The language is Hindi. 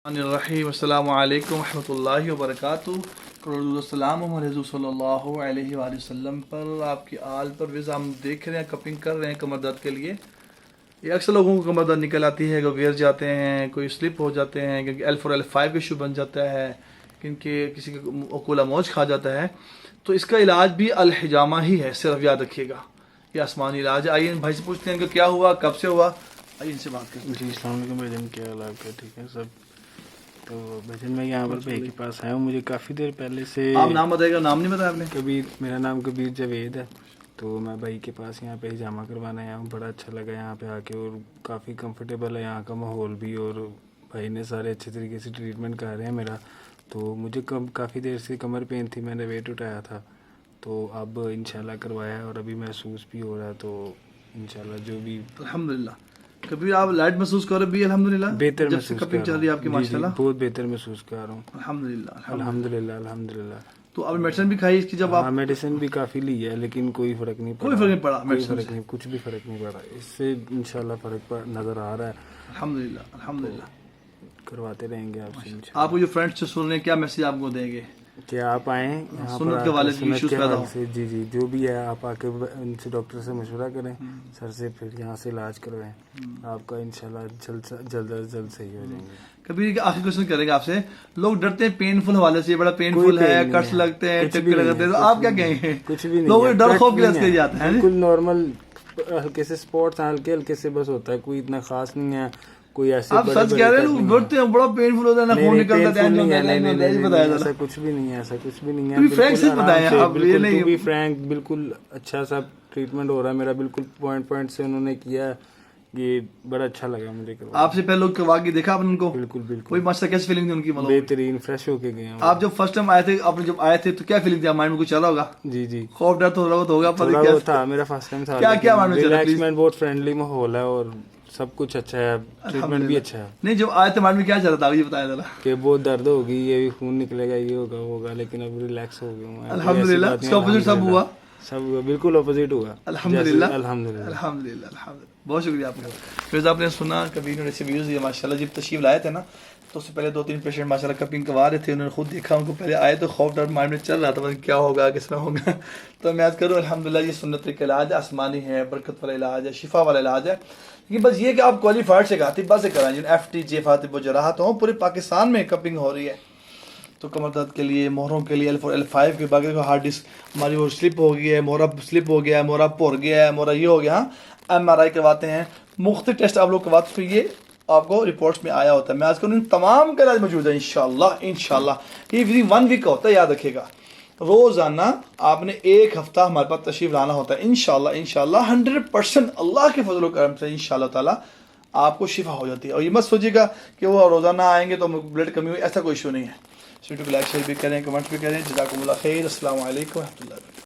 रहीम अस्सलामु अलैकुम रहमतुल्लाहि व बरकातुहू। सलाम रसूल सल्लल्लाहु अलैहि वसल्लम पर, आपकी आल पर विज़ हम देख रहे हैं, कपिंग कर रहे हैं कमर दर्द के लिए। ये अक्सर लोगों को कमर दर्द निकल आती है, कोई गिर जाते हैं, कोई स्लिप हो जाते हैं, क्योंकि L4 L5 का इशू बन जाता है, क्योंकि किसी का अकूला मौज खा जाता है। तो इसका इलाज भी अल-हिजामा ही है, सिर्फ याद रखिएगा, ये आसमानी इलाज है। आइए भाई से पूछते हैं कि क्या हुआ, कब से हुआ, आइए इनसे बात करते हैं। जी अस्सलाम वालेकुम भाईजान, क्या हाल है आपका? ठीक है सब। तो भाईजान मैं यहाँ पर भाई के पास आया हूँ, मुझे काफ़ी देर पहले से। आप नाम बताइएगा, नाम नहीं बताया आपने? कबीर, मेरा नाम कबीर जावेद है। तो मैं भाई के पास यहाँ पे हिजामा करवाने आया हूँ। बड़ा अच्छा लगा यहाँ पे आके और काफ़ी कंफर्टेबल है यहाँ का माहौल भी, और भाई ने सारे अच्छे तरीके से ट्रीटमेंट कर रहे हैं मेरा। तो मुझे काफ़ी देर से कमर पेन थी, मैंने वेट उठाया था, तो अब इंशाल्लाह करवाया है और अभी महसूस भी हो रहा है। तो इंशाल्लाह जो भी अल्हम्दुलिल्लाह। कभी आप लाइट महसूस कर रहे भी? अल्हम्दुलिल्लाह बेहतर जब से महसूस कपिंग कर चल रहा रही है हूँ। आपकी, जी, माशाल्लाह बहुत बेहतर महसूस कर रहा हूँ। अल्हम्दुलिल्लाह अल्हम्दुलिल्लाह अल्हम्दुलिल्लाह। तो आपने मेडिसिन भी खाई इसकी? जब हाँ आप मेडिसिन भी काफ़ी ली है, लेकिन कोई फ़र्क नहीं पड़ा। कोई फर्क नहीं पड़ा कोई मेडिसिन फ़र्क से? नहीं, कुछ भी फ़र्क नहीं पड़ा। इससे इंशाल्लाह फ़र्क नज़र आ रहा है। अल्हम्दुलिल्लाह अल्हम्दुलिल्लाह। करवाते रहेंगे आपसे इंशाल्लाह। आपको जो फ्रेंड्स से सुन रहे हैं, क्या मैसेज आपको देंगे? कि आप आएँ यहाँ सुन्नत पर के वाले आकर, सुन्नत issues के पैदा हवाले हो। से। जी जी, जो भी है आप आके इनसे, डॉक्टर से मशवरा करें सर से, फिर यहाँ से इलाज करवाएं। आपका इंशाल्लाह जल्द सही हो जाएंगे। कभी आखिरी क्वेश्चन करेंगे आपसे। लोग डरते हैं पेनफुल हवाले से, बड़ा पेनफुल है, कट्स लगते हैं, टिक्के लगते हैं, तो आप क्या कहेंगे? कुछ भी नहीं, लोग डर खौफ के लिए जाते हैं। बिल्कुल नॉर्मल, हल्के से स्पॉट्स हैं, हल्के हल्के से बस होता है, कोई इतना खास नहीं है। कोई ऐसे आप सच कह रहे हैं? लोग डरते हैं, बड़ा पेनफुल होता है ना, खून निकलता है, ऐसा कुछ भी नहीं है, ऐसा कुछ भी नहीं है। फ्रैंक से बताया आप, ये नहीं भी फ्रैंक, बिल्कुल अच्छा सा ट्रीटमेंट हो रहा है मेरा, बिल्कुल पॉइंट से उन्होंने किया। ये बड़ा अच्छा लगा मुझे करवा। आपसे पहले लोग करवा के देखा आपने उनको? बिल्कुल बिल्कुल। कोई मस्त कैसी फीलिंग थी उनकी? मतलब बेहतरीन, फ्रेश होके गए हैं। आप जब फर्स्ट टाइम आए थे, आपने जब आए थे तो क्या फीलिंग थी? माइंड में कुछ चला होगा? जी जी, खौफ डर तो होगा, पर थोड़ा क्या वो था, मेरा फर्स्ट टाइम था। क्या माइंड में चला? रिलैक्समेंट, बहुत फ्रेंडली माहौल है और सब कुछ अच्छा है, ट्रीटमेंट भी अच्छा है। नहीं, जब आए थे माइंड में क्या चल रहा था, ये बताया जरा। कि बहुत दर्द होगी, ये भी खून निकलेगा, ये होगा वो होगा, लेकिन अब रिलैक्स हो गया हूँ। अल्हम्दुलिल्लाह, इसका ऑपोजिट सब हुआ। सब हुआ, बिल्कुल ऑपोजिट हुआ। अल्हम्दुलिल्लाह अल्हम्दुलिल्लाह अल्हम्दुलिल्लाह अल्हम्दुलिल्लाह। बहुत शुक्रिया आपका। फिर आपने सुना कबीर ने रिव्यूज़ दिए माशाल्लाह। जब तशरीफ लाए थे ना, तो उससे पहले 2-3 पेशेंट माशाल्लाह कपिंग करवा रहे थे, उन्होंने खुद देखा, उनको पहले आए तो खौफ डर माइंड में चल रहा था, क्या होगा, किस तरह होगा। तो मैं याद करूँ अल्हम्दुलिल्लाह, ये सुन्नत का इलाज है, आसमानी है, बरकत वाला इलाज है, शिफा वाला इलाज है। लेकिन बस ये कि आप क्वालिफाइड से तिब्बा से कराएं, जिन FTJ फातिब जराहत हो, पूरे पाकिस्तान में कपिंग हो रही है। तो कमर दर्द के लिए, मोहरों के लिए, L4 L5 के बाकी को हार्ड डिस्क हमारी वो स्लिप हो गई है, मोहरा स्लिप हो गया है, मोहरा पुर गया है, मोहरा ये हो गया, MRI करवाते हैं, मुख्तलिफ टेस्ट आप लोग करवाते हैं, तो ये आपको रिपोर्ट्स में आया होता है। मैं आज करूँ तमाम का इलाज मौजूद है इंशाल्लाह। ये विदिन 1 वीक का होता है, याद रखिएगा। रोज़ाना आपने 1 हफ्ता हमारे पास तशरीफ लाना होता है इंशाल्लाह 100% अल्लाह के फजल करम से इंशाल्लाह ताला आपको शिफा हो जाती है। और ये मत सोचिएगा कि वो रोज़ाना आएंगे तो ब्लड कमी हुई, ऐसा कोई इशू नहीं है। वीडियो को लाइक शेयर भी करें, कमेंट भी करें। जज़ाकुमुल्लाह खैर। अस्सलामु अलैकुम व रहमतुल्लाह।